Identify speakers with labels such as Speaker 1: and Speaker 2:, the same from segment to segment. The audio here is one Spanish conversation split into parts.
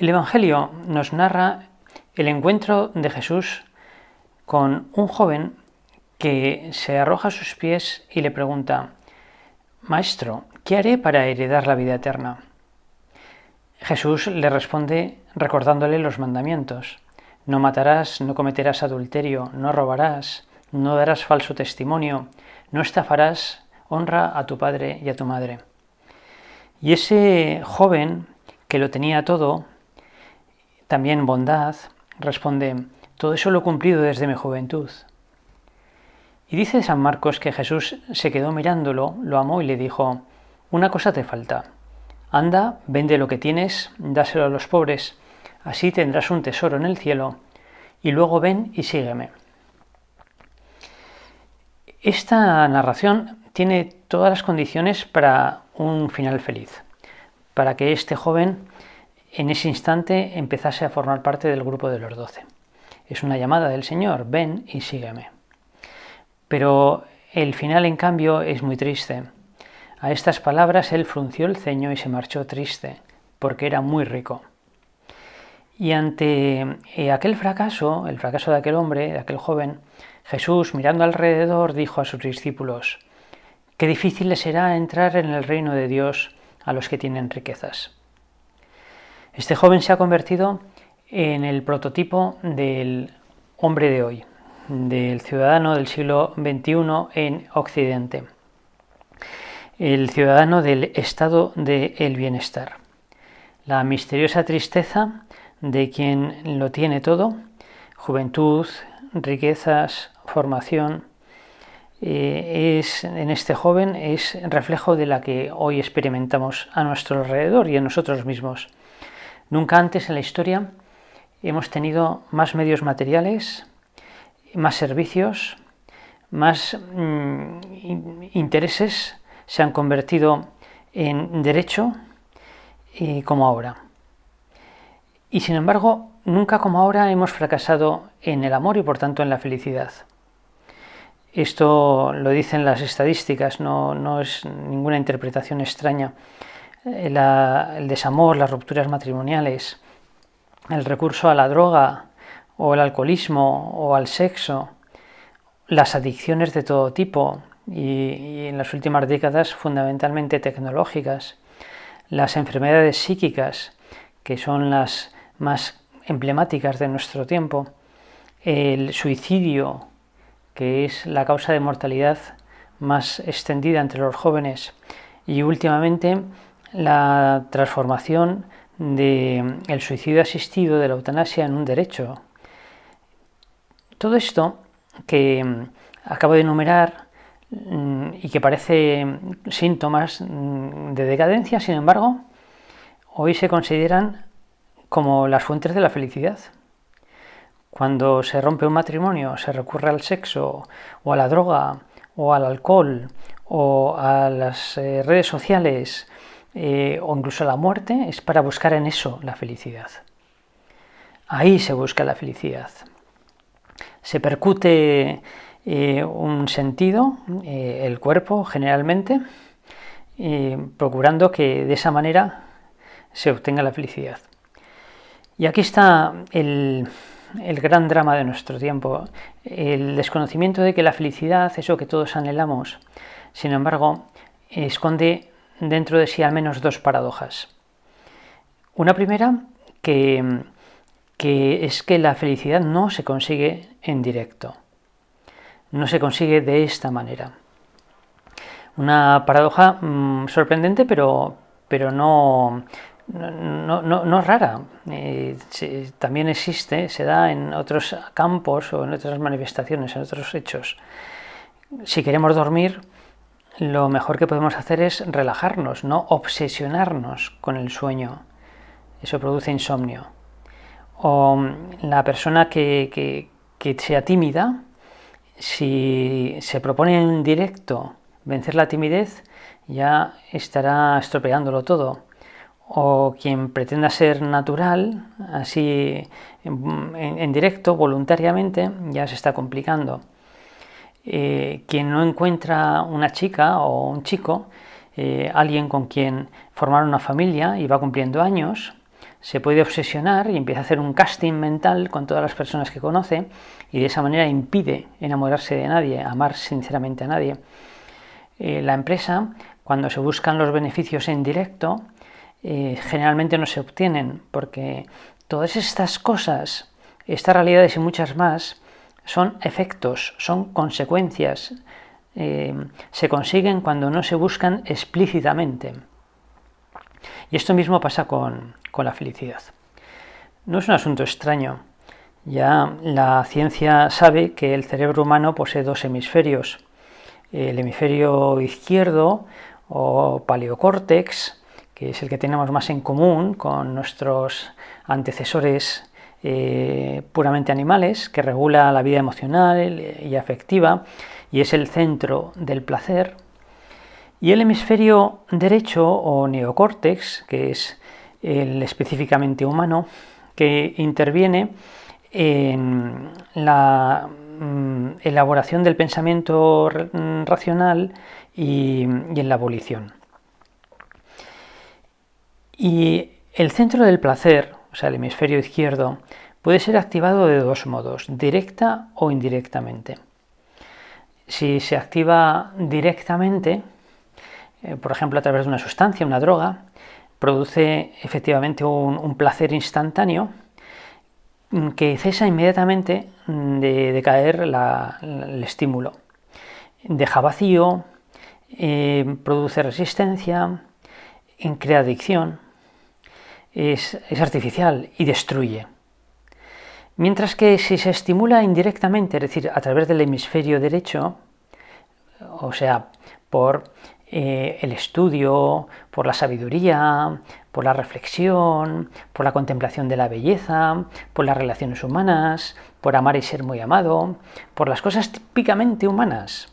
Speaker 1: El Evangelio nos narra el encuentro de Jesús con un joven que se arroja a sus pies y le pregunta: Maestro, ¿qué haré para heredar la vida eterna? Jesús le responde recordándole los mandamientos: no matarás, no cometerás adulterio, no robarás, no darás falso testimonio, no estafarás, honra a tu padre y a tu madre. Y ese joven, que lo tenía todo, también bondad, responde: todo eso lo he cumplido desde mi juventud. Y dice San Marcos que Jesús se quedó mirándolo, lo amó y le dijo: una cosa te falta. Anda, vende lo que tienes, dáselo a los pobres, así tendrás un tesoro en el cielo, y luego ven y sígueme. Esta narración tiene todas las condiciones para un final feliz, para que este joven en ese instante empezase a formar parte del grupo de los 12. Es una llamada del Señor: ven y sígueme. Pero el final, en cambio, es muy triste. A estas palabras él frunció el ceño y se marchó triste, porque era muy rico. Y ante aquel fracaso, el fracaso de aquel hombre, de aquel joven, Jesús, mirando alrededor, dijo a sus discípulos: qué difícil les será entrar en el reino de Dios a los que tienen riquezas. Este joven se ha convertido en el prototipo del hombre de hoy, del ciudadano del siglo XXI en Occidente, el ciudadano del estado del bienestar, la misteriosa tristeza de quien lo tiene todo: juventud, riquezas, formación. En este joven es reflejo de la que hoy experimentamos a nuestro alrededor y en nosotros mismos. Nunca antes en la historia hemos tenido más medios materiales, más servicios, más intereses se han convertido en derecho como ahora. Y sin embargo, nunca como ahora hemos fracasado en el amor y por tanto en la felicidad. Esto lo dicen las estadísticas, no es ninguna interpretación extraña. El desamor, las rupturas matrimoniales, el recurso a la droga o al alcoholismo o al sexo, las adicciones de todo tipo y en las últimas décadas fundamentalmente tecnológicas, las enfermedades psíquicas, que son las más emblemáticas de nuestro tiempo, el suicidio, que es la causa de mortalidad más extendida entre los jóvenes, y últimamente la transformación del suicidio asistido, de la eutanasia, en un derecho. Todo esto que acabo de enumerar y que parece síntomas de decadencia, sin embargo, hoy se consideran como las fuentes de la felicidad. Cuando se rompe un matrimonio, se recurre al sexo o a la droga o al alcohol o a las redes sociales o incluso a la muerte, es para buscar en eso la felicidad. Ahí se busca la felicidad. Se percute un sentido, el cuerpo generalmente, procurando que de esa manera se obtenga la felicidad. Y aquí está el gran drama de nuestro tiempo, el desconocimiento de que la felicidad, eso que todos anhelamos, sin embargo, esconde dentro de sí al menos dos paradojas. Una primera, que es que la felicidad no se consigue en directo, no se consigue de esta manera. Una paradoja sorprendente, pero no rara. También existe, se da en otros campos o en otras manifestaciones, en otros hechos. Si queremos dormir, lo mejor que podemos hacer es relajarnos, no obsesionarnos con el sueño. Eso produce insomnio. O la persona que sea tímida, si se propone en directo vencer la timidez, ya estará estropeándolo todo. O quien pretenda ser natural, así en directo, voluntariamente, ya se está complicando. Quien no encuentra una chica o un chico, alguien con quien formar una familia y va cumpliendo años, se puede obsesionar y empieza a hacer un casting mental con todas las personas que conoce y de esa manera impide enamorarse de nadie, amar sinceramente a nadie. La empresa, cuando se buscan los beneficios en directo, generalmente no se obtienen, porque todas estas cosas, estas realidades y muchas más, son efectos, son consecuencias, se consiguen cuando no se buscan explícitamente. Y esto mismo pasa con la felicidad. No es un asunto extraño. Ya la ciencia sabe que el cerebro humano posee dos hemisferios. El hemisferio izquierdo, o paleocórtex, que es el que tenemos más en común con nuestros antecesores puramente animales, que regula la vida emocional y afectiva, y es el centro del placer. Y el hemisferio derecho, o neocórtex, que es el específicamente humano, que interviene en la elaboración del pensamiento racional y en la volición. Y el centro del placer, o sea, el hemisferio izquierdo, puede ser activado de dos modos, directa o indirectamente. Si se activa directamente, por ejemplo a través de una sustancia, una droga, produce efectivamente un placer instantáneo que cesa inmediatamente de caer el estímulo. Deja vacío, produce resistencia, crea adicción, es artificial y destruye. Mientras que si se estimula indirectamente, es decir, a través del hemisferio derecho, o sea, por el estudio, por la sabiduría, por la reflexión, por la contemplación de la belleza, por las relaciones humanas, por amar y ser muy amado, por las cosas típicamente humanas,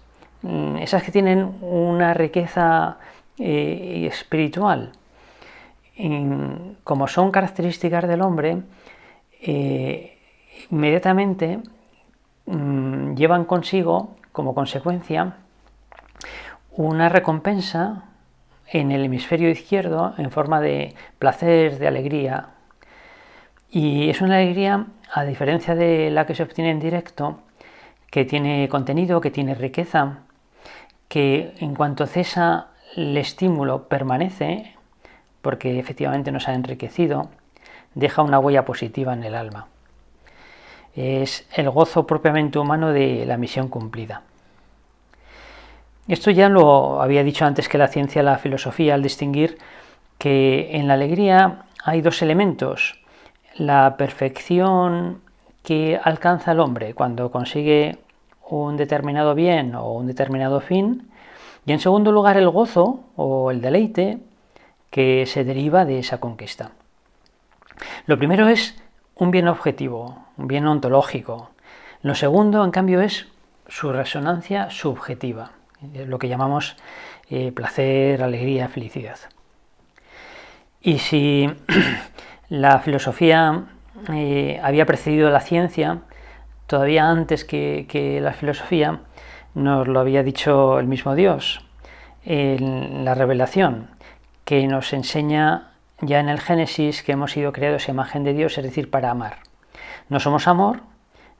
Speaker 1: esas que tienen una riqueza espiritual, como son características del hombre, inmediatamente llevan consigo, como consecuencia, una recompensa en el hemisferio izquierdo en forma de placer, de alegría. Y es una alegría, a diferencia de la que se obtiene en directo, que tiene contenido, que tiene riqueza, que en cuanto cesa el estímulo permanece, porque efectivamente nos ha enriquecido, deja una huella positiva en el alma. Es el gozo propiamente humano de la misión cumplida. Esto ya lo había dicho antes que la ciencia y la filosofía, al distinguir que en la alegría hay dos elementos: la perfección que alcanza el hombre cuando consigue un determinado bien o un determinado fin, y en segundo lugar el gozo o el deleite que se deriva de esa conquista. Lo primero es un bien objetivo, un bien ontológico. Lo segundo, en cambio, es su resonancia subjetiva, lo que llamamos placer, alegría, felicidad. Y si la filosofía había precedido a la ciencia, todavía antes que la filosofía, nos lo había dicho el mismo Dios en la revelación, que nos enseña ya en el Génesis que hemos sido creados a imagen de Dios, es decir, para amar. No somos amor,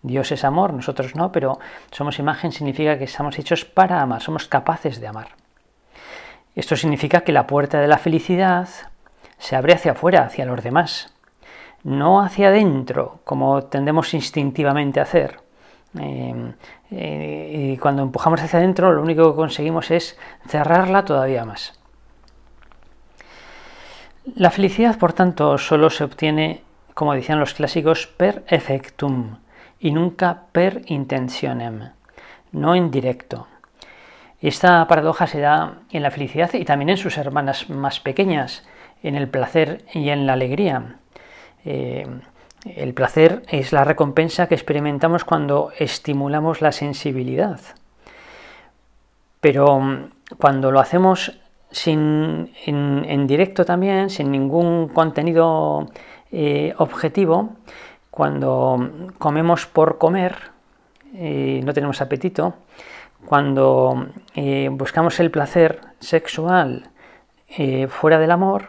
Speaker 1: Dios es amor, nosotros no, pero somos imagen, significa que estamos hechos para amar, somos capaces de amar. Esto significa que la puerta de la felicidad se abre hacia afuera, hacia los demás, no hacia adentro, como tendemos instintivamente a hacer. Y cuando empujamos hacia adentro, lo único que conseguimos es cerrarla todavía más. La felicidad, por tanto, solo se obtiene, como decían los clásicos, per effectum y nunca per intentionem, no en directo. Esta paradoja se da en la felicidad y también en sus hermanas más pequeñas, en el placer y en la alegría. El placer es la recompensa que experimentamos cuando estimulamos la sensibilidad. Pero cuando lo hacemos en directo también, sin ningún contenido objetivo, cuando comemos por comer, no tenemos apetito, cuando buscamos el placer sexual fuera del amor,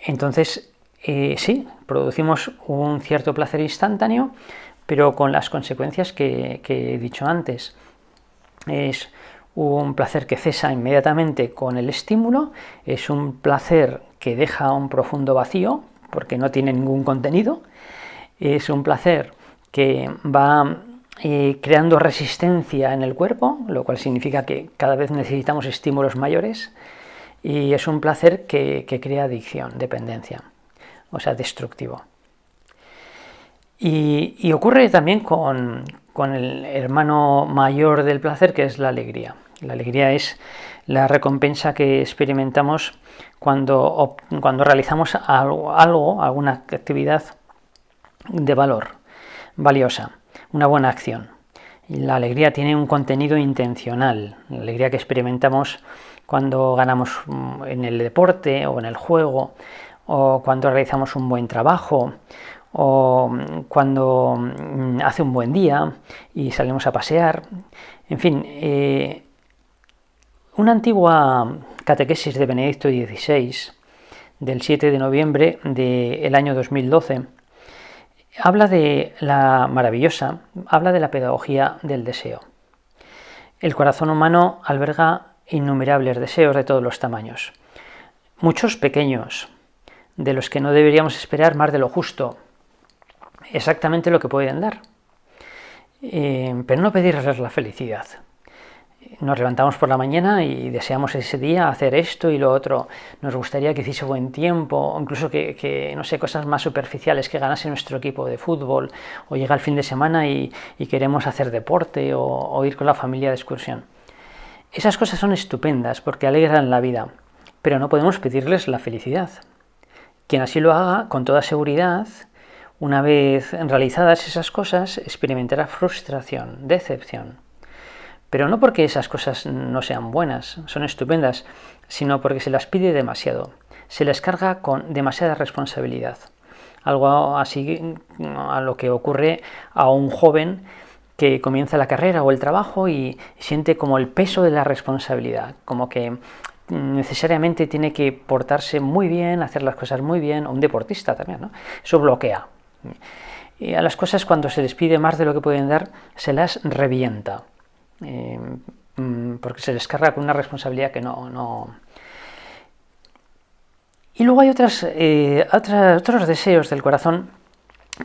Speaker 1: entonces Sí, producimos un cierto placer instantáneo, pero con las consecuencias que he dicho antes. Es un placer que cesa inmediatamente con el estímulo, es un placer que deja un profundo vacío porque no tiene ningún contenido, es un placer que va creando resistencia en el cuerpo, lo cual significa que cada vez necesitamos estímulos mayores, y es un placer que crea adicción, dependencia, o sea, destructivo. Y ocurre también con el hermano mayor del placer, que es la alegría. La alegría es la recompensa que experimentamos cuando realizamos algo, alguna actividad de valor, valiosa, una buena acción. La alegría tiene un contenido intencional, la alegría que experimentamos cuando ganamos en el deporte o en el juego, o cuando realizamos un buen trabajo, o cuando hace un buen día y salimos a pasear. En fin, una antigua catequesis de Benedicto XVI, del 7 de noviembre del año 2012, habla de la pedagogía del deseo. El corazón humano alberga innumerables deseos de todos los tamaños, muchos pequeños, de los que no deberíamos esperar más de lo justo, exactamente lo que pueden dar, pero no pedirles la felicidad. Nos levantamos por la mañana y deseamos ese día hacer esto y lo otro. Nos gustaría que hiciese buen tiempo, incluso que no sé, cosas más superficiales, que ganase nuestro equipo de fútbol, o llega el fin de semana y queremos hacer deporte o ir con la familia de excursión. Esas cosas son estupendas porque alegran la vida, pero no podemos pedirles la felicidad. Quien así lo haga, con toda seguridad, una vez realizadas esas cosas, experimentará frustración, decepción. Pero no porque esas cosas no sean buenas, son estupendas, sino porque se las pide demasiado, se les carga con demasiada responsabilidad. Algo así a lo que ocurre a un joven que comienza la carrera o el trabajo y siente como el peso de la responsabilidad, como que necesariamente tiene que portarse muy bien, hacer las cosas muy bien, o un deportista también, ¿no? Eso bloquea. Y a las cosas, cuando se les pide más de lo que pueden dar, se las revienta. Porque se les carga con una responsabilidad que no. Y luego hay otros deseos del corazón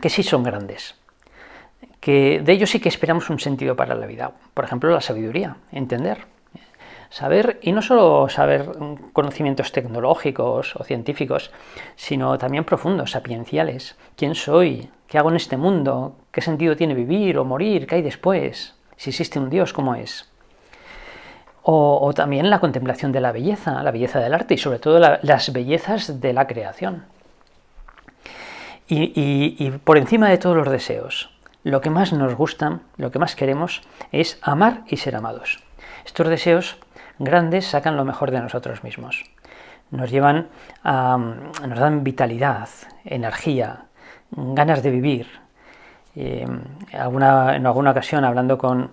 Speaker 1: que sí son grandes, que de ellos sí que esperamos un sentido para la vida. Por ejemplo, la sabiduría, entender, saber, y no solo saber conocimientos tecnológicos o científicos, sino también profundos, sapienciales. ¿Quién soy? ¿Qué hago en este mundo? ¿Qué sentido tiene vivir o morir? ¿Qué hay después? Si existe un Dios, ¿cómo es? O también la contemplación de la belleza del arte y sobre todo las bellezas de la creación. Y por encima de todos los deseos, lo que más nos gusta, lo que más queremos es amar y ser amados. Estos deseos grandes sacan lo mejor de nosotros mismos. Nos dan vitalidad, energía, ganas de vivir. En alguna ocasión, hablando con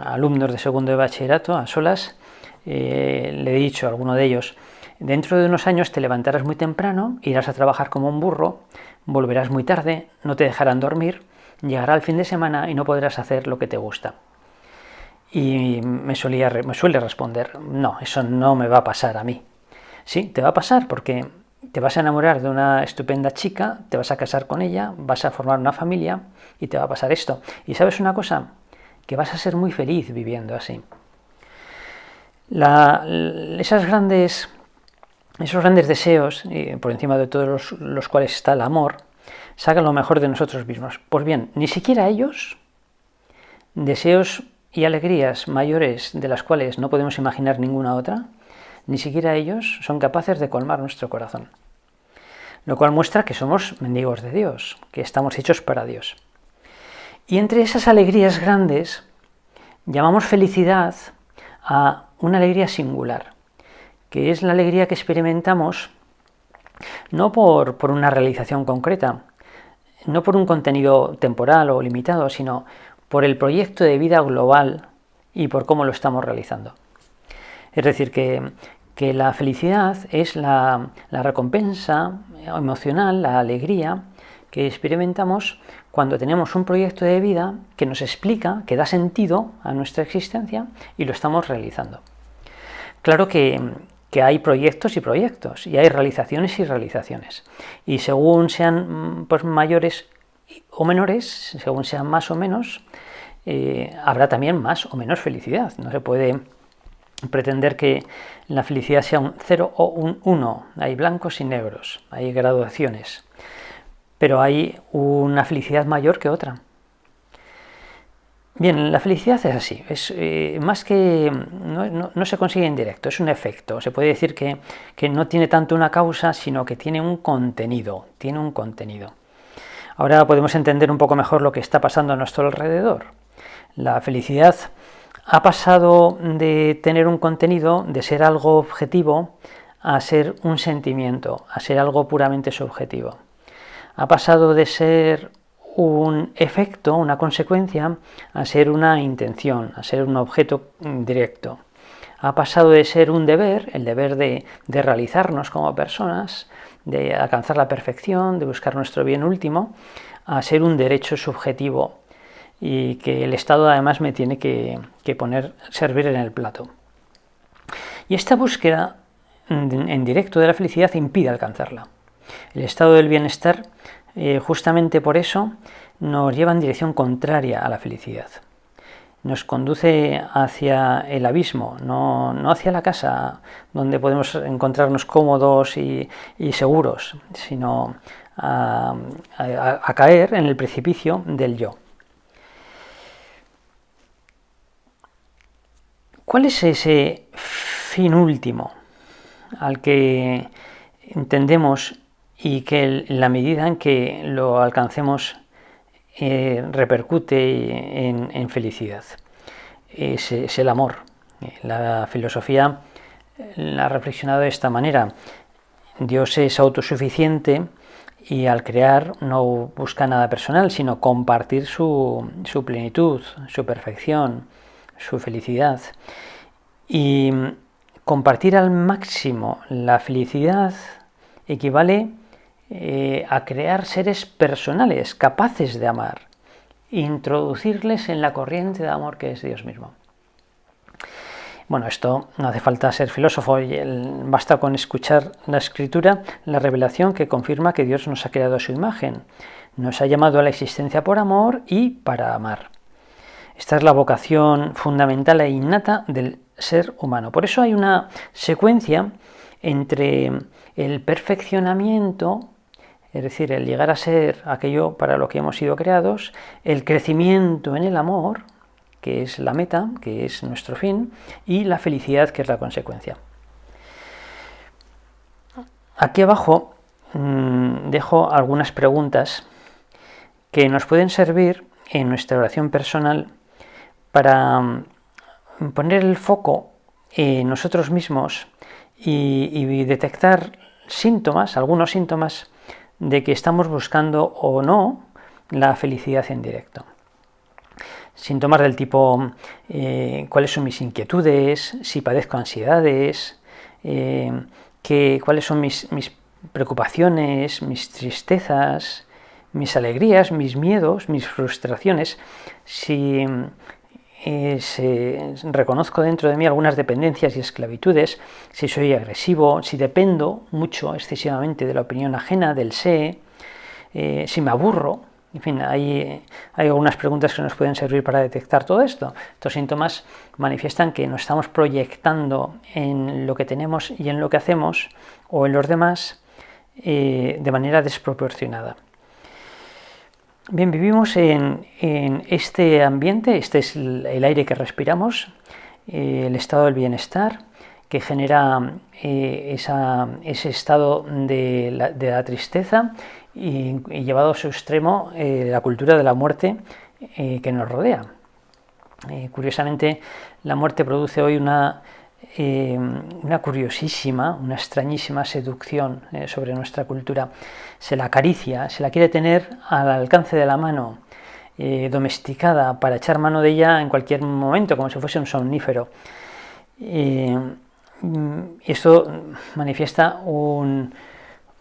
Speaker 1: alumnos de segundo de bachillerato a solas, le he dicho a alguno de ellos: dentro de unos años te levantarás muy temprano, irás a trabajar como un burro, volverás muy tarde, no te dejarán dormir, llegará el fin de semana y no podrás hacer lo que te gusta. Y me suele responder: no, eso no me va a pasar a mí. Sí, te va a pasar porque te vas a enamorar de una estupenda chica, te vas a casar con ella, vas a formar una familia y te va a pasar esto. Y ¿sabes una cosa? Que vas a ser muy feliz viviendo así. Esos grandes deseos, por encima de todos los cuales está el amor, sacan lo mejor de nosotros mismos. Pues bien, ni siquiera ellos, deseos y alegrías mayores de las cuales no podemos imaginar ninguna otra, ni siquiera ellos son capaces de colmar nuestro corazón. Lo cual muestra que somos mendigos de Dios, que estamos hechos para Dios. Y entre esas alegrías grandes, llamamos felicidad a una alegría singular, que es la alegría que experimentamos no por una realización concreta, no por un contenido temporal o limitado, sino por el proyecto de vida global y por cómo lo estamos realizando. Es decir, que que la felicidad es la recompensa emocional, la alegría que experimentamos cuando tenemos un proyecto de vida que nos explica, que da sentido a nuestra existencia y lo estamos realizando. Claro que hay proyectos y proyectos, y hay realizaciones y realizaciones. Y según sean pues, mayores o menores, según sean más o menos, habrá también más o menos felicidad. No se puede pretender que la felicidad sea un 0 o un 1. Hay blancos y negros, hay graduaciones. Pero hay una felicidad mayor que otra. Bien, la felicidad es así, es más que no se consigue en directo, es un efecto. Se puede decir que no tiene tanto una causa, sino que tiene un contenido, Ahora podemos entender un poco mejor lo que está pasando a nuestro alrededor. La felicidad ha pasado de tener un contenido, de ser algo objetivo, a ser un sentimiento, a ser algo puramente subjetivo. Ha pasado de ser un efecto, una consecuencia, a ser una intención, a ser un objeto directo. Ha pasado de ser un deber, el deber de realizarnos como personas, de alcanzar la perfección, de buscar nuestro bien último, a ser un derecho subjetivo y que el Estado además me tiene que servir en el plato. Y esta búsqueda en directo de la felicidad impide alcanzarla. El estado del bienestar, justamente por eso, nos lleva en dirección contraria a la felicidad. Nos conduce hacia el abismo, no hacia la casa donde podemos encontrarnos cómodos y seguros, sino a caer en el precipicio del yo. ¿Cuál es ese fin último al que entendemos y que la medida en que lo alcancemos repercute en felicidad? Es el amor. La filosofía la ha reflexionado de esta manera. Dios es autosuficiente y al crear no busca nada personal, sino compartir su plenitud, su perfección, su felicidad. Y compartir al máximo la felicidad equivale a crear seres personales, capaces de amar, introducirles en la corriente de amor que es Dios mismo. Bueno, esto no hace falta ser filósofo, basta con escuchar la Escritura, la revelación que confirma que Dios nos ha creado a su imagen, nos ha llamado a la existencia por amor y para amar. Esta es la vocación fundamental e innata del ser humano. Por eso hay una secuencia entre el perfeccionamiento, es decir, el llegar a ser aquello para lo que hemos sido creados, el crecimiento en el amor, que es la meta, que es nuestro fin, y la felicidad, que es la consecuencia. Aquí abajo dejo algunas preguntas que nos pueden servir en nuestra oración personal para poner el foco en nosotros mismos y detectar síntomas, algunos síntomas de que estamos buscando o no la felicidad en directo. Síntomas del tipo cuáles son mis inquietudes, si padezco ansiedades, cuáles son mis preocupaciones, mis tristezas, mis alegrías, mis miedos, mis frustraciones, si reconozco dentro de mí algunas dependencias y esclavitudes, si soy agresivo, si dependo mucho, excesivamente de la opinión ajena, del sé, si me aburro. En fin, hay algunas preguntas que nos pueden servir para detectar todo esto. Estos síntomas manifiestan que nos estamos proyectando en lo que tenemos y en lo que hacemos o en los demás de manera desproporcionada. Bien, vivimos en este ambiente, este es el aire que respiramos, el estado del bienestar que genera ese estado de la tristeza y llevado a su extremo la cultura de la muerte que nos rodea. Curiosamente, la muerte produce hoy una curiosísima, una extrañísima seducción sobre nuestra cultura. Se la acaricia, se la quiere tener al alcance de la mano, domesticada para echar mano de ella en cualquier momento, como si fuese un somnífero. Y esto manifiesta como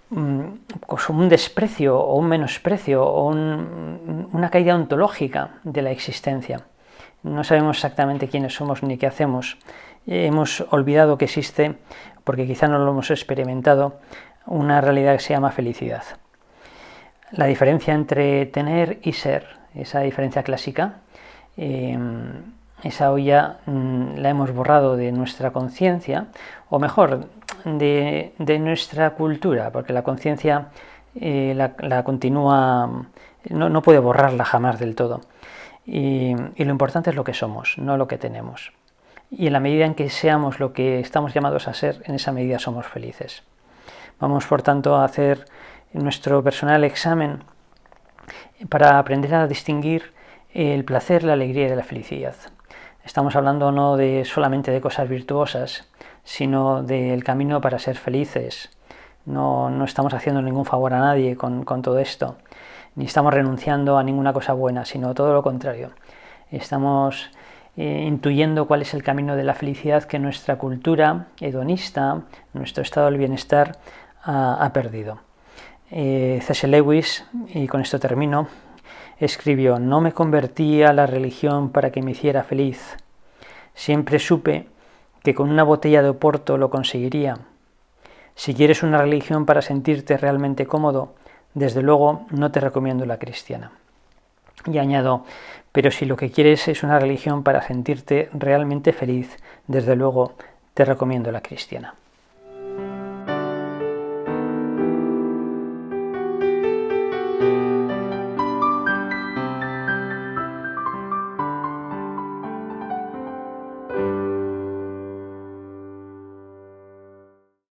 Speaker 1: un desprecio o un menosprecio o una caída ontológica de la existencia. No sabemos exactamente quiénes somos ni qué hacemos. Hemos olvidado que existe, porque quizá no lo hemos experimentado, una realidad que se llama felicidad. La diferencia entre tener y ser, esa diferencia clásica, esa ya la hemos borrado de nuestra conciencia, o mejor, de nuestra cultura, porque la conciencia la continúa, no puede borrarla jamás del todo. Y lo importante es lo que somos, no lo que tenemos. Y en la medida en que seamos lo que estamos llamados a ser, en esa medida somos felices. Vamos, por tanto, a hacer nuestro personal examen para aprender a distinguir el placer, la alegría y la felicidad. Estamos hablando no solamente de cosas virtuosas, sino del camino para ser felices. No estamos haciendo ningún favor a nadie con todo esto, ni estamos renunciando a ninguna cosa buena, sino todo lo contrario. Estamos intuyendo cuál es el camino de la felicidad que nuestra cultura hedonista, nuestro estado del bienestar, ha perdido. C.S. Lewis, y con esto termino, escribió: no me convertí a la religión para que me hiciera feliz. Siempre supe que con una botella de Oporto lo conseguiría. Si quieres una religión para sentirte realmente cómodo, desde luego no te recomiendo la cristiana. Y añado: pero si lo que quieres es una religión para sentirte realmente feliz, desde luego te recomiendo la cristiana.